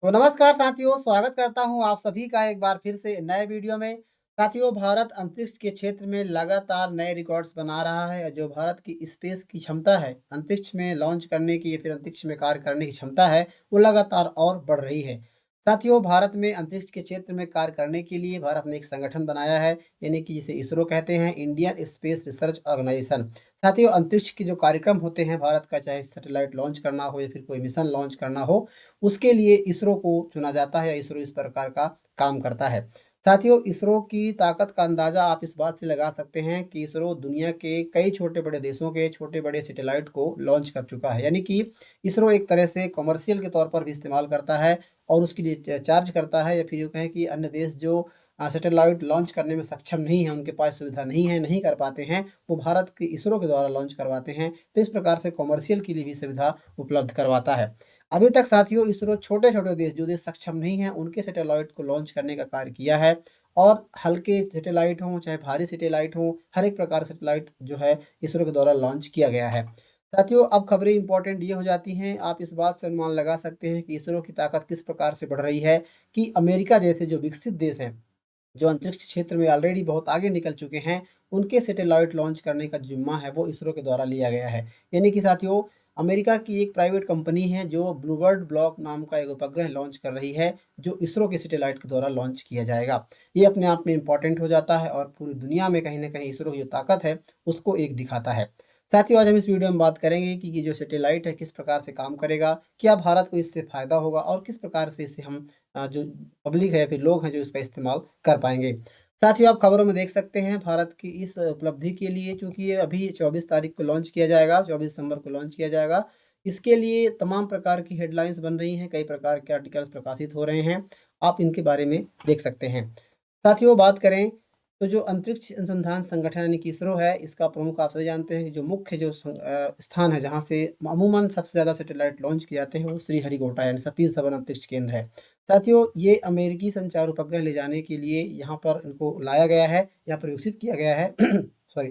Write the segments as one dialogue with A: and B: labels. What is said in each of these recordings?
A: तो नमस्कार साथियों, स्वागत करता हूँ आप सभी का एक बार फिर से नए वीडियो में। साथियों, भारत अंतरिक्ष के क्षेत्र में लगातार नए रिकॉर्ड्स बना रहा है। जो भारत की स्पेस की क्षमता है, अंतरिक्ष में लॉन्च करने की या फिर अंतरिक्ष में कार्य करने की क्षमता है, वो लगातार और बढ़ रही है। साथियों, भारत में अंतरिक्ष के क्षेत्र में कार्य करने के लिए भारत ने एक संगठन बनाया है, यानी कि जिसे इसरो कहते हैं, इंडियन स्पेस रिसर्च ऑर्गेनाइजेशन। साथियों, अंतरिक्ष के जो कार्यक्रम होते हैं भारत का, चाहे सैटेलाइट लॉन्च करना हो या फिर कोई मिशन लॉन्च करना हो, उसके लिए इसरो को चुना जाता है या इसरो इस प्रकार का काम करता है। साथियों, इसरो की ताकत का अंदाज़ा आप इस बात से लगा सकते हैं कि इसरो दुनिया के कई छोटे-बड़े देशों के छोटे-बड़े सैटेलाइट को लॉन्च कर चुका है। यानी कि इसरो एक तरह से कमर्शियल के तौर पर भी इस्तेमाल करता है और उसके लिए चार्ज करता है, या फिर यूँ कहें कि अन्य देश जो सैटेलाइट लॉन्च करने में सक्षम नहीं है, उनके पास सुविधा नहीं है, नहीं कर पाते हैं, वो भारत के इसरो के द्वारा लॉन्च करवाते हैं। तो इस प्रकार से कमर्शियल के लिए भी सुविधा उपलब्ध करवाता है। अभी तक साथियों, इसरो छोटे-छोटे देश, जो देश सक्षम नहीं हैं, उनके सैटेलाइट को लॉन्च करने का कार्य किया है और हल्के सैटेलाइट हों, चाहे भारी सैटेलाइट हों, हर एक प्रकार का सैटेलाइट जो है इसरो के द्वारा लॉन्च किया गया है। साथियों, अब खबरें इम्पोर्टेंट ये हो जाती हैं, आप इस बात से अनुमान लगा सकते हैं कि इसरो की ताकत किस प्रकार से बढ़ रही है कि अमेरिका जैसे जो विकसित देश हैं, जो अंतरिक्ष क्षेत्र में ऑलरेडी बहुत आगे निकल चुके हैं, उनके सैटेलाइट लॉन्च करने का ज़िम्मा है वो इसरो के द्वारा लिया गया है। यानी कि साथियों, अमेरिका की एक प्राइवेट कंपनी है जो ब्लूबर्ड ब्लॉक नाम का एक उपग्रह लॉन्च कर रही है, जो इसरो के सैटेलाइट के द्वारा लॉन्च किया जाएगा। ये अपने आप में इम्पोर्टेंट हो जाता है और पूरी दुनिया में कहीं न कहीं इसरो की जो ताकत है, उसको एक दिखाता है। साथियों, आज हम इस वीडियो में बात करेंगे कि ये जो सैटेलाइट है किस प्रकार से काम करेगा, क्या भारत को इससे फ़ायदा होगा और किस प्रकार से इसे हम जो पब्लिक है या फिर लोग हैं जो इसका इस्तेमाल कर पाएँगे। साथ ही आप खबरों में देख सकते हैं भारत की इस उपलब्धि के लिए, चूँकि ये अभी 24 तारीख को लॉन्च किया जाएगा, 24 दिसंबर को लॉन्च किया जाएगा। इसके लिए तमाम प्रकार की हेडलाइन्स बन रही हैं, कई प्रकार के आर्टिकल्स प्रकाशित हो रहे हैं। आप इनके बारे में देख सकते हैं। साथियों, बात करें तो जो अंतरिक्ष अनुसंधान संगठन यानी कि इसरो है, इसका प्रमुख आप सभी जानते हैं कि जो मुख्य जो स्थान है जहाँ से अमूमन सबसे ज़्यादा सैटेलाइट लॉन्च किए जाते हैं, वो श्रीहरिकोटा यानी सतीश धवन अंतरिक्ष केंद्र है। साथियों, ये अमेरिकी संचार उपग्रह ले जाने के लिए यहाँ पर इनको लाया गया है, यहाँ पर विकसित किया गया है। सॉरी।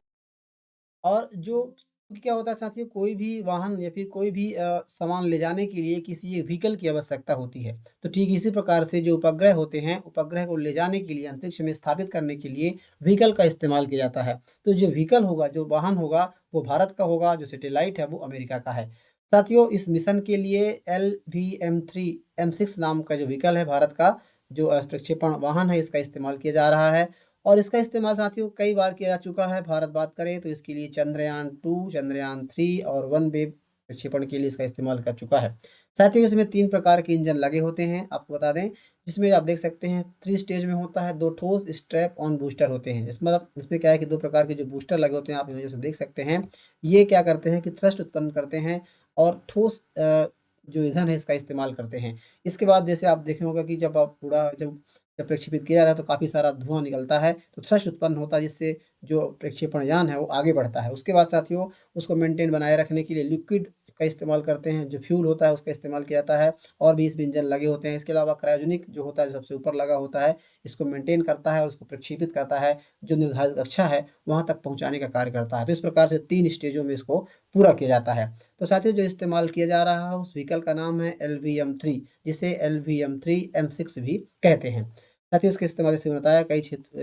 A: और जो क्योंकि क्या होता है साथियों, कोई भी वाहन या फिर कोई भी सामान ले जाने के लिए किसी एक व्हीकल की आवश्यकता होती है। तो ठीक इसी प्रकार से जो उपग्रह होते हैं, उपग्रह को ले जाने के लिए, अंतरिक्ष में स्थापित करने के लिए व्हीकल का इस्तेमाल किया जाता है। तो जो व्हीकल होगा, जो वाहन होगा, वो भारत का होगा, जो सैटेलाइट है वो अमेरिका का है। साथियों, इस मिशन के लिए LVM-3 M6 नाम का जो व्हीकल है भारत का, जो प्रक्षेपण वाहन है, इसका इस्तेमाल किया जा रहा है। और इसका इस्तेमाल साथियों कई बार किया जा चुका है। भारत बात करें तो इसके लिए चंद्रयान-2, चंद्रयान-3 और वन वे प्रक्षेपण के लिए इसका इस्तेमाल कर चुका है। साथियों, इसमें 3 प्रकार के इंजन लगे होते हैं, आपको बता दें, जिसमें आप देख सकते हैं 3 स्टेज में होता है, 2 ठोस स्ट्रैप ऑन बूस्टर होते हैं। इसमें क्या है कि 2 प्रकार के जो बूस्टर लगे होते हैं, आप इमेज से देख सकते हैं। ये क्या करते हैं कि थ्रस्ट उत्पन्न करते हैं और ठोस जो ईंधन है इसका इस्तेमाल करते हैं। इसके बाद जैसे आप देखे होगा कि जब प्रक्षेपित किया जाता है तो काफ़ी सारा धुआँ निकलता है, तो थ्रस्ट उत्पन्न होता है, जिससे जो प्रक्षेपण यान है वो आगे बढ़ता है। उसके बाद साथियों, उसको मेंटेन बनाए रखने के लिए लिक्विड का इस्तेमाल करते हैं, जो फ्यूल होता है उसका इस्तेमाल किया जाता है और भी इसमें इंजन लगे होते हैं। इसके अलावा क्रायोजेनिक जो होता है, जो सबसे ऊपर लगा होता है, इसको मेंटेन करता है और उसको प्रक्षेपित करता है, जो निर्धारित कक्षा है वहाँ तक पहुँचाने का कार्य करता है। तो इस प्रकार से 3 स्टेजों में इसको पूरा किया जाता है। तो साथियों, जो इस्तेमाल किया जा रहा है उस व्हीकल का नाम है LVM-3, जिसे LVM-3 M6 भी कहते हैं। साथियों, इसके इस्तेमाल जैसे मैंने बताया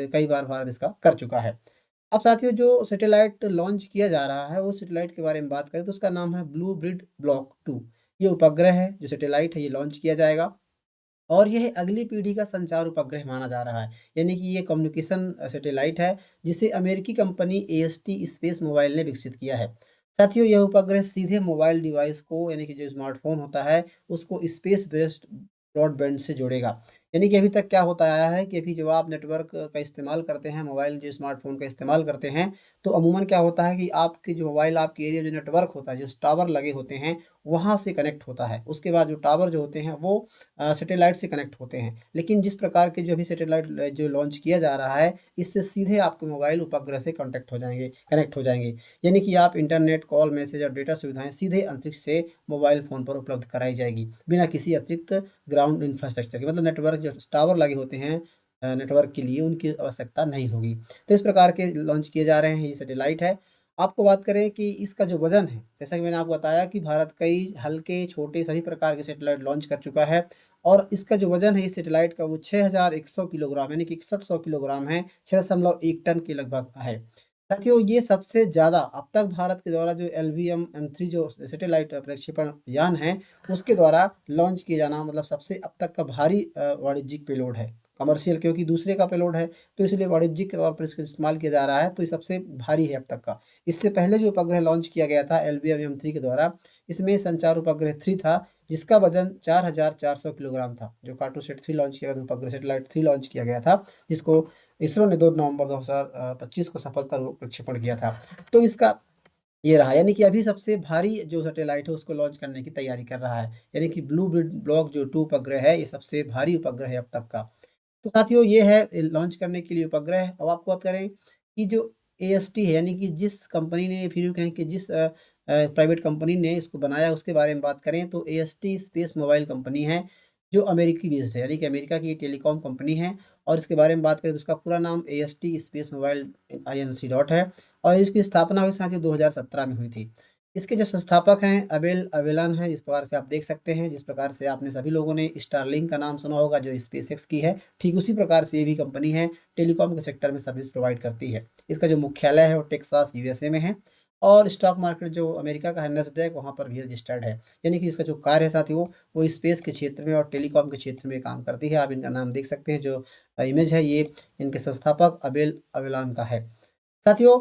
A: कई बार भारत इसका कर चुका है। अब साथियों, जो सैटेलाइट लॉन्च किया जा रहा है, उस सैटेलाइट के बारे में बात करें तो उसका नाम है ब्लू ब्रिड ब्लॉक 2। ये उपग्रह है, जो सैटेलाइट है ये लॉन्च किया जाएगा और यह अगली पीढ़ी का संचार उपग्रह माना जा रहा है। यानी कि ये कम्युनिकेशन सैटेलाइट है, जिसे अमेरिकी कंपनी AST स्पेस मोबाइल ने विकसित किया है। साथियों, यह उपग्रह सीधे मोबाइल डिवाइस को, यानी कि जो स्मार्टफ़ोन होता है, उसको स्पेस बेस्ड ब्रॉडबैंड से जोड़ेगा। यानी कि अभी तक क्या होता आया है कि अभी जब आप नेटवर्क का इस्तेमाल करते हैं, मोबाइल जो स्मार्टफ़ोन का इस्तेमाल करते हैं, तो अमूमन क्या होता है कि आपके जो मोबाइल, आपके एरिया जो नेटवर्क होता है, जो टावर लगे होते हैं, वहाँ से कनेक्ट होता है। उसके बाद जो टावर जो होते हैं वो सैटेलाइट से कनेक्ट होते हैं। लेकिन जिस प्रकार के जो अभी सैटेलाइट जो लॉन्च किया जा रहा है, इससे सीधे आपके मोबाइल उपग्रह से कनेक्ट हो जाएँगे। यानी कि आप इंटरनेट, कॉल, मैसेज और डेटा सुविधाएँ सीधे अंतरिक्ष से मोबाइल फ़ोन पर उपलब्ध कराई जाएगी, बिना किसी अतिरिक्त ग्राउंड इंफ्रास्ट्रक्चर के। मतलब नेटवर्क जो टावर लगे होते हैं नेटवर्क के लिए, उनकी आवश्यकता नहीं होगी। तो इस प्रकार के लॉन्च किए जा रहे हैं, ये सैटेलाइट है। आपको बात करें कि इसका जो वज़न है, जैसा कि मैंने आपको बताया कि भारत कई हल्के, छोटे सभी प्रकार के सैटेलाइट लॉन्च कर चुका है और इसका जो वज़न है इस सैटेलाइट का वो 6100 किलोग्राम यानी कि 6100 किलोग्राम है, 6.1 टन के लगभग है। साथियों ये सबसे ज़्यादा अब तक भारत के द्वारा जो एलवीएम M3 जो सैटेलाइट प्रक्षेपण यान है, उसके द्वारा लॉन्च किया जाना मतलब सबसे अब तक का भारी वाणिज्यिक पेलोड है। कमर्शियल क्योंकि दूसरे का पेलोड है, तो इसलिए वाणिज्यिक तौर पर इसका इस्तेमाल किया जा रहा है, तो ये सबसे भारी है अब तक का। इससे पहले जो उपग्रह लॉन्च किया गया था एलवीएम M3 के द्वारा, इसमें संचार उपग्रह 3 था, जिसका वज़न 4400 किलोग्राम था। जो कार्टोसैट 3 लॉन्च किया गया था, उपग्रह सैटेलाइट 3 लॉन्च किया गया था, जिसको इसरो ने 2 नवंबर 2025 को सफलतापूर्वक प्रक्षेपण किया था। तो इसका ये रहा यानी कि अभी सबसे भारी जो सैटेलाइट है उसको लॉन्च करने की तैयारी कर रहा है। यानी कि ब्लू बिर्ड ब्लॉक जो 2 उपग्रह है, ये सबसे भारी उपग्रह है अब तक का। तो साथियों ये है लॉन्च करने के लिए उपग्रह। अब आपको बात करें कि जो एएसटी है यानी कि जिस कंपनी ने फिर यूँ कहें कि जिस प्राइवेट कंपनी ने इसको बनाया उसके बारे में बात करें तो एएसटी स्पेस मोबाइल कंपनी है, जो अमेरिकी बेस्ड है यानी कि अमेरिका की टेलीकॉम कंपनी है और इसके बारे में बात करें तो उसका पूरा नाम AST space mobile INC dot है और इसकी स्थापना हुई साथियों 2017 में हुई थी। इसके जो संस्थापक हैं अबेल अवेलान हैं, इस प्रकार से आप देख सकते हैं, जिस प्रकार से आपने सभी लोगों ने स्टारलिंक का नाम सुना होगा जो स्पेसएक्स की है, ठीक उसी प्रकार से ये भी कंपनी है, टेलीकॉम के सेक्टर में सर्विस प्रोवाइड करती है। इसका जो मुख्यालय है वो टेक्सास यूएसए में है और स्टॉक मार्केट जो अमेरिका का है नैस्डैक वहाँ पर भी रजिस्टर्ड है। यानी कि इसका जो कार्य है साथियों वो स्पेस के क्षेत्र में और टेलीकॉम के क्षेत्र में काम करती है। आप इनका नाम देख सकते हैं, जो इमेज है ये इनके संस्थापक अबेल अवेलान का है। साथियों,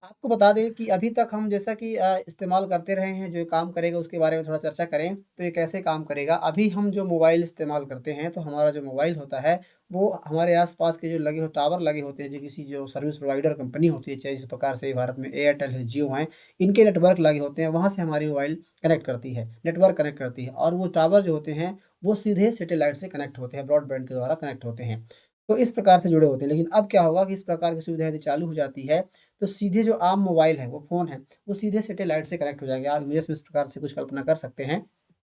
A: आपको बता दें कि अभी तक हम जैसा कि इस्तेमाल करते रहे हैं, जो ये काम करेगा उसके बारे में थोड़ा चर्चा करें, तो ये कैसे काम करेगा? अभी हम जो मोबाइल इस्तेमाल करते हैं, तो हमारा जो मोबाइल होता है, वो हमारे आस-पास के जो लगे हो टावर लगे होते हैं, जो किसी जो सर्विस प्रोवाइडर कंपनी होती है, चाहे जिस प्रकार से भारत में एयरटेल है, जियो हैं, इनके नेटवर्क लगे होते हैं, वहाँ से हमारी मोबाइल कनेक्ट करती है, नेटवर्क कनेक्ट करती है और वो टावर जो होते हैं, वो सीधे सैटेलाइट से कनेक्ट होते हैं, ब्रॉडबैंड के द्वारा कनेक्ट होते हैं। तो इस प्रकार से जुड़े होते हैं, लेकिन अब क्या होगा कि इस प्रकार की सुविधा यदि चालू हो जाती है, तो सीधे जो आम मोबाइल है, वो फ़ोन है, वो सीधे सैटेलाइट से कनेक्ट हो जाएँगे। आप इमेजेस में इस प्रकार से कुछ कल्पना कर सकते हैं।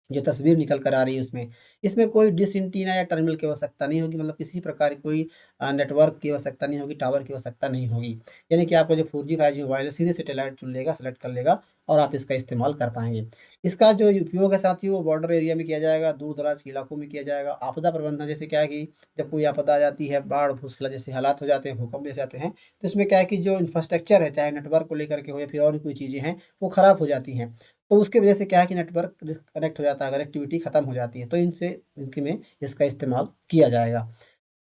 A: जो तस्वीर निकल कर आ रही है उसमें। इसमें कोई डिश एंटीना या टर्मिनल की आवश्यकता नहीं होगी, मतलब किसी प्रकार की कोई नेटवर्क की आवश्यकता नहीं होगी, टावर की आवश्यकता नहीं होगी। यानी कि आपका जो 4G 5G मोबाइल है सीधे सैटेलाइट चुन लेगा, सेलेक्ट कर लेगा और आप इसका इस्तेमाल कर पाएँगे। इसका जो उपयोग है साथियों वो बॉर्डर एरिया में किया जाएगा, दूर-दराज के इलाकों में किया जाएगा। आपदा प्रबंधन जैसे क्या है कि जब कोई आपदा आ जाती है, बाढ़, भूस्खलन जैसे हालात हो जाते हैं, भूकंप जैसे आते हैं, तो इसमें क्या है कि जो इंफ्रास्ट्रक्चर है, चाहे नेटवर्क को लेकर के हो या फिर और भी कोई चीज़ें हैं, वो खराब हो जाती हैं। तो उसकी वजह से क्या है कि नेटवर्क डिस्कनेक्ट हो जाता है, कनेक्टिविटी खत्म हो जाती है, तो इनसे इनके में इसका इस्तेमाल किया जाएगा।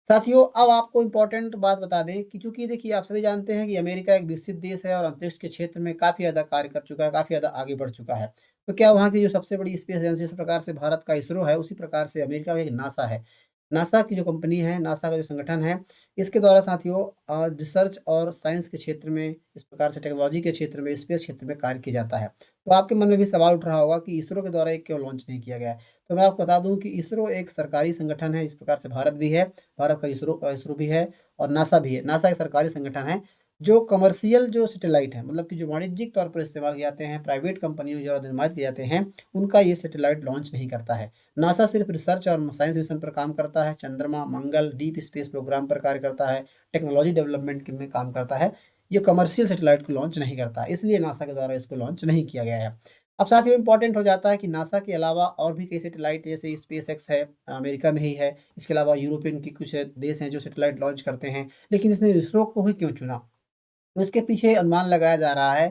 A: साथियों, अब आपको इम्पोर्टेंट बात बता दें कि चूँकि देखिए आप सभी जानते हैं कि अमेरिका एक विकसित देश है और अंतरिक्ष के क्षेत्र में काफ़ी ज़्यादा कार्य कर चुका है, काफ़ी ज़्यादा आगे बढ़ चुका है। तो क्या वहाँ की जो सबसे बड़ी स्पेस एजेंसी जिस प्रकार से भारत का इसरो है, उसी प्रकार से अमेरिका का एक नासा है। नासा की जो कंपनी है, नासा का जो संगठन है, इसके द्वारा साथियों रिसर्च और साइंस के क्षेत्र में, इस प्रकार से टेक्नोलॉजी के क्षेत्र में, स्पेस क्षेत्र में कार्य किया जाता है। तो आपके मन में भी सवाल उठ रहा होगा कि इसरो के द्वारा ये क्यों लॉन्च नहीं किया गया है? तो मैं आपको बता दूँ कि इसरो एक सरकारी संगठन है, इस प्रकार से भारत भी है, भारत का इसरो भी है और नासा भी है। नासा एक सरकारी संगठन है, जो कमर्शियल जो सैटेलाइट है, मतलब कि जो वाणिज्यिक तौर पर इस्तेमाल किए जाते हैं, प्राइवेट कंपनियों द्वारा निर्माण किए जाते हैं, उनका ये सैटेलाइट लॉन्च नहीं करता है। नासा सिर्फ रिसर्च और साइंस मिशन पर काम करता है, चंद्रमा, मंगल, डीप स्पेस प्रोग्राम पर कार्य करता है, टेक्नोलॉजी डेवलपमेंट के में काम करता है। ये कमर्शियल सैटेलाइट को लॉन्च नहीं करता, इसलिए नासा के द्वारा इसको लॉन्च नहीं किया गया है। अब साथ ही इम्पोर्टेंट हो जाता है कि नासा के अलावा और भी कई सैटेलाइट जैसे स्पेसएक्स है, अमेरिका में ही है। इसके अलावा यूरोपियन के कुछ देश हैं जो सैटेलाइट लॉन्च करते हैं, लेकिन इसने इसरो को ही क्यों चुना? तो इसके पीछे अनुमान लगाया जा रहा है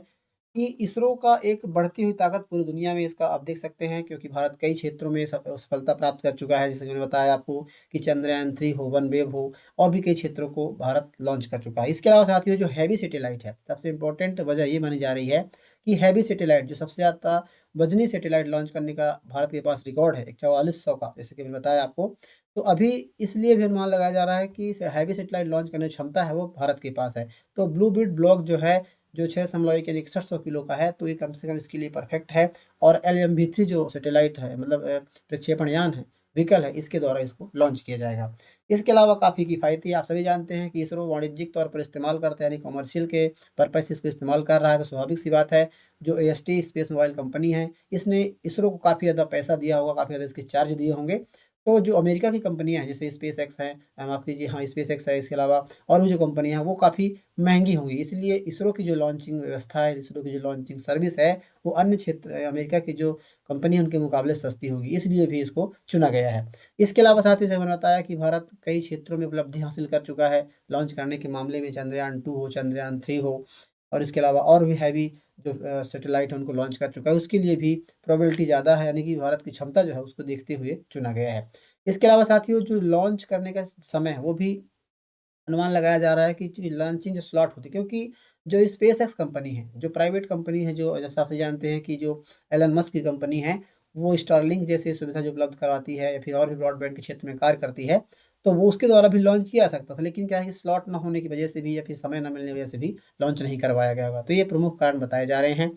A: कि इसरो का एक बढ़ती हुई ताकत पूरी दुनिया में इसका आप देख सकते हैं, क्योंकि भारत कई क्षेत्रों में सफलता प्राप्त कर चुका है। जैसे मैंने बताया आपको कि चंद्रयान 3 हो, वनवेव हो और भी कई क्षेत्रों को भारत लॉन्च कर चुका है। इसके अलावा साथियों जो हैवी सैटेलाइट है, सबसे इम्पोर्टेंट वजह ये मानी जा रही है कि हैवी सैटेलाइट जो सबसे ज़्यादा वज़नी सैटेलाइट लॉन्च करने का भारत के पास रिकॉर्ड है, एक 4400 का, जैसे कि मैंने बताया आपको। तो अभी इसलिए भी अनुमान लगाया जा रहा है कि हैवी सैटेलाइट लॉन्च करने की क्षमता है वो भारत के पास है। तो ब्लू बिर्ड ब्लॉक जो है, जो 6.1 यानी 6100 किलो का है, तो ये कम से कम इसके लिए परफेक्ट है और LMV3 जो सैटेलाइट है, मतलब प्रक्षेपण यान है, व्हीकल है, इसके द्वारा इसको लॉन्च किया जाएगा। इसके अलावा काफ़ी किफ़ायती, आप सभी जानते हैं कि इसरो वाणिज्यिक तौर पर इस्तेमाल करता है, यानी कमर्शियल के पर्पज़ से इसको इस्तेमाल कर रहा है, तो स्वाभाविक सी बात है, जो एएसटी स्पेस मोबाइल कंपनी है, इसने इसरो को काफ़ी ज़्यादा पैसा दिया होगा, काफ़ी ज़्यादा इसके चार्ज दिए होंगे। तो जो अमेरिका की कंपनियाँ हैं जैसे स्पेस एक्स है, माफ़ कीजिए, हाँ, स्पेस एक्स है, इसके अलावा और भी जो कंपनियाँ हैं वो काफ़ी महँगी होंगी। इसलिए इसरो की जो लॉन्चिंग व्यवस्था है, इसरो की जो लॉन्चिंग सर्विस है, वो अन्य क्षेत्र अमेरिका की जो कंपनी है उनके मुकाबले सस्ती होगी, इसलिए भी इसको चुना गया है। इसके अलावा साथियों, जैसे मैंने बताया कि भारत कई क्षेत्रों में उपलब्धि हासिल कर चुका है लॉन्च करने के मामले में, चंद्रयान 2 हो, चंद्रयान 3 हो, और इसके अलावा और भी हैवी जो सैटेलाइट है उनको लॉन्च कर चुका है। उसके लिए भी प्रोबेबिलिटी ज़्यादा है, यानी कि भारत की क्षमता जो है उसको देखते हुए चुना गया है। इसके अलावा साथियों, जो लॉन्च करने का समय है वो भी अनुमान लगाया जा रहा है कि जो लॉन्चिंग जो स्लॉट होती है, क्योंकि जो स्पेस एक्स कंपनी है, जो प्राइवेट कंपनी है, जो जैसा आप जानते हैं कि जो एलन मस्क की कंपनी है, वो स्टारलिंक जैसी सुविधा जो उपलब्ध करवाती है या फिर और भी ब्रॉडबैंड के क्षेत्र में कार्य करती है, तो वो उसके द्वारा भी लॉन्च किया जा सकता था। लेकिन क्या है कि स्लॉट ना होने की वजह से भी या फिर समय ना मिलने की वजह से भी लॉन्च नहीं करवाया गया होगा। तो ये प्रमुख कारण बताए जा रहे हैं।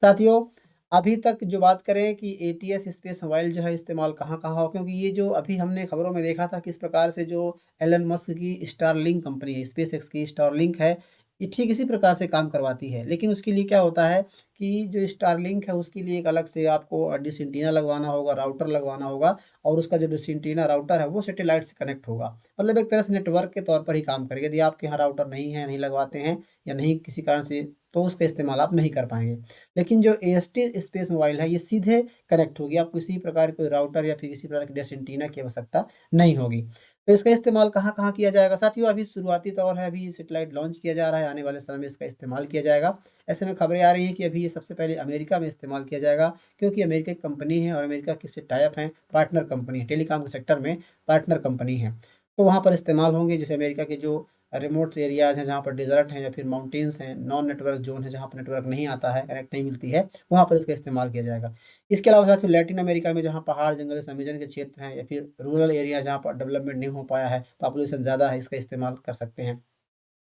A: साथियों, अभी तक जो बात करें कि एटीएस स्पेस मोबाइल जो है इस्तेमाल कहाँ-कहाँ हो, क्योंकि ये जो अभी हमने खबरों में देखा था किस प्रकार से जो एलन मस्क की स्टारलिंक कंपनी है, स्पेसएक्स की स्टारलिंक है, ये ठीक इसी प्रकार से काम करवाती है। लेकिन उसके लिए क्या होता है कि जो स्टारलिंक है उसके लिए एक अलग से आपको डिश एंटीना लगवाना होगा, राउटर लगवाना होगा, और उसका जो डिश एंटीना राउटर है वो सैटेलाइट से कनेक्ट होगा। मतलब एक तरह से नेटवर्क के तौर पर ही काम करेगा। यदि आपके यहाँ राउटर नहीं है, नहीं लगवाते हैं या नहीं किसी कारण से, तो उसका इस्तेमाल आप नहीं कर पाएँगे। लेकिन जो एएसटी स्पेस मोबाइल है ये सीधे कनेक्ट होगी, आपको किसी प्रकार कोई राउटर या फिर किसी प्रकार की डिश एंटीना की आवश्यकता नहीं होगी। तो इसका इस्तेमाल कहाँ-कहाँ किया जाएगा? साथियों, अभी शुरुआती दौर है, अभी सैटेलाइट लॉन्च किया जा रहा है, आने वाले समय में इसका इस्तेमाल किया जाएगा। ऐसे में खबरें आ रही हैं कि अभी ये सबसे पहले अमेरिका में इस्तेमाल किया जाएगा, क्योंकि अमेरिका की कंपनी है और अमेरिका किससे टाई अप है, पार्टनर कंपनी है, टेलीकॉम के सेक्टर में पार्टनर कंपनी है। तो वहाँ पर इस्तेमाल होंगे, जैसे अमेरिका के जो रिमोट एरियाज़ हैं, जहाँ पर डेज़र्ट हैं या फिर माउंटेन्स हैं, नॉन नेटवर्क ज़ोन है, जहाँ पर नेटवर्क नहीं आता है, कनेक्ट नहीं मिलती है, वहाँ पर इसका इस्तेमाल किया जाएगा। इसके अलावा साथियों, लैटिन अमेरिका में जहाँ पहाड़, जंगल, संवेदन के क्षेत्र हैं या फिर रूरल एरिया जहाँ पर डेवलपमेंट नहीं हो पाया है, पॉपुलेशन ज़्यादा है, इसका इस्तेमाल कर सकते हैं।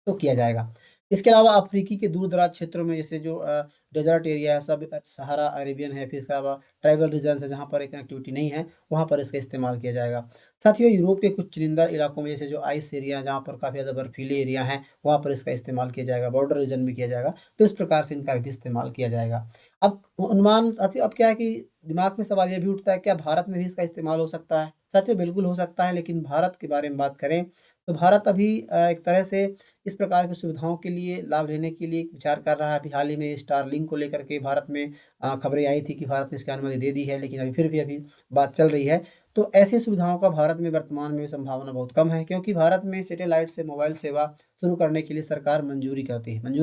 A: तो किया जाएगा। इसके अलावा अफ्रीकी के दूर-दराज क्षेत्रों में जैसे जो डेज़र्ट एरिया है, सब सहारा अरेबियन है, फिर इसके अलावा ट्राइबल रीजन्स है जहाँ पर एक कनेक्टिविटी नहीं है, वहाँ पर इसका इस्तेमाल किया जाएगा। साथियों, यूरोप के कुछ चुनिंदा इलाकों में जैसे जो आइस एरिया है, जहाँ पर काफ़ी ज़्यादा बर्फीले एरिया हैं, वहाँ पर इसका इस्तेमाल किया जाएगा, बॉर्डर रीजन में किया जाएगा, तो इस प्रकार से इनका भी इस्तेमाल किया जाएगा। अब अनुमान साथियों, अब क्या है कि दिमाग में सवाल ये भी उठता है, क्या भारत में भी इसका इस्तेमाल हो सकता है? साथियों, बिल्कुल हो सकता है, लेकिन भारत के बारे में बात करें, तो भारत अभी एक तरह से इस प्रकार की सुविधाओं के लिए लाभ लेने के लिए विचार कर रहा है। अभी हाल ही में स्टारलिंक को लेकर के भारत में खबरें आई थी कि भारत ने इसकी अनुमति दे दी है, लेकिन अभी फिर भी अभी बात चल रही है। तो ऐसी सुविधाओं का भारत में वर्तमान में संभावना बहुत कम है, क्योंकि भारत में सैटेलाइट से मोबाइल सेवा शुरू करने के लिए सरकार मंजूरी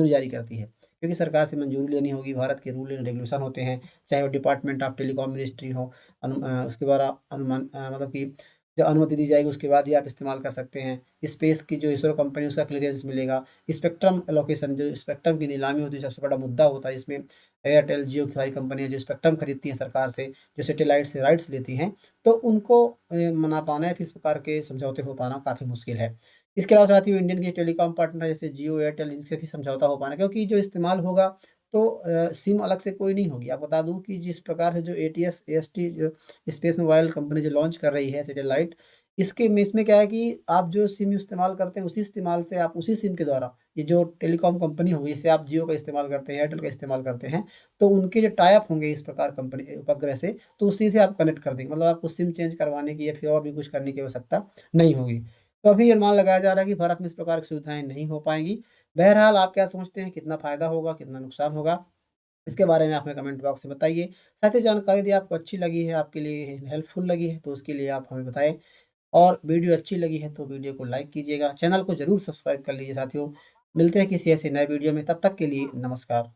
A: जारी करती है। क्योंकि सरकार से मंजूरी लेनी होगी, भारत के रूल एंड रेगुलेशन होते हैं, चाहे वो डिपार्टमेंट ऑफ टेलीकॉम मिनिस्ट्री हो, उसके द्वारा मतलब कि जब अनुमति दी जाएगी उसके बाद ही आप इस्तेमाल कर सकते हैं। स्पेस की जो इसरो कंपनी, उसका क्लीयरेंस मिलेगा। स्पेक्ट्रम एलोकेशन, जो स्पेक्ट्रम की नीलामी होती है, सबसे बड़ा मुद्दा होता है इसमें। एयरटेल, जियो की सारी कंपनियाँ जो स्पेक्ट्रम खरीदती हैं सरकार से, जो सैटेलाइट से राइट्स लेती हैं, तो उनको मना पाना या फिर इस प्रकार के समझौते हो पाना काफ़ी मुश्किल है। इसके अलावा साथियों, इंडियन के टेलीकॉम पार्टनर जैसे जियो, एयरटेल, इनसे भी समझौता हो पाना, क्योंकि जो इस्तेमाल होगा तो सिम अलग से कोई नहीं होगी। आपको बता दूँ कि जिस प्रकार से जो एटीएस एएसटी जो स्पेस मोबाइल कंपनी जो लॉन्च कर रही है सैटेलाइट, इसके में इसमें क्या है कि आप जो सिम इस्तेमाल करते हैं, उसी इस्तेमाल से आप उसी सिम के द्वारा, ये जो टेलीकॉम कंपनी होगी, जैसे आप जियो का इस्तेमाल करते हैं, एयरटेल का इस्तेमाल करते हैं, तो उनके जो टाई अप होंगे इस प्रकार कंपनी उपग्रह से, तो सीधे आप कनेक्ट कर देंगे। मतलब आपको सिम चेंज करवाने की या फिर और भी कुछ करने की आवश्यकता नहीं होगी। तो अभी ये अनुमान लगाया जा रहा है कि भारत में इस प्रकार की सुविधाएँ नहीं हो पाएँगी। बहरहाल, आप क्या सोचते हैं, कितना फ़ायदा होगा, कितना नुकसान होगा? इसके बारे में आप हमें कमेंट बॉक्स में बताइए। साथ ही जानकारी यदि आपको अच्छी लगी है, आपके लिए हेल्पफुल लगी है, तो उसके लिए आप हमें बताएँ। और वीडियो अच्छी लगी है तो वीडियो को लाइक कीजिएगा, चैनल को ज़रूर सब्सक्राइब कर लीजिए साथियों। मिलते हैं किसी ऐसे नए वीडियो में, तब तक के लिए नमस्कार।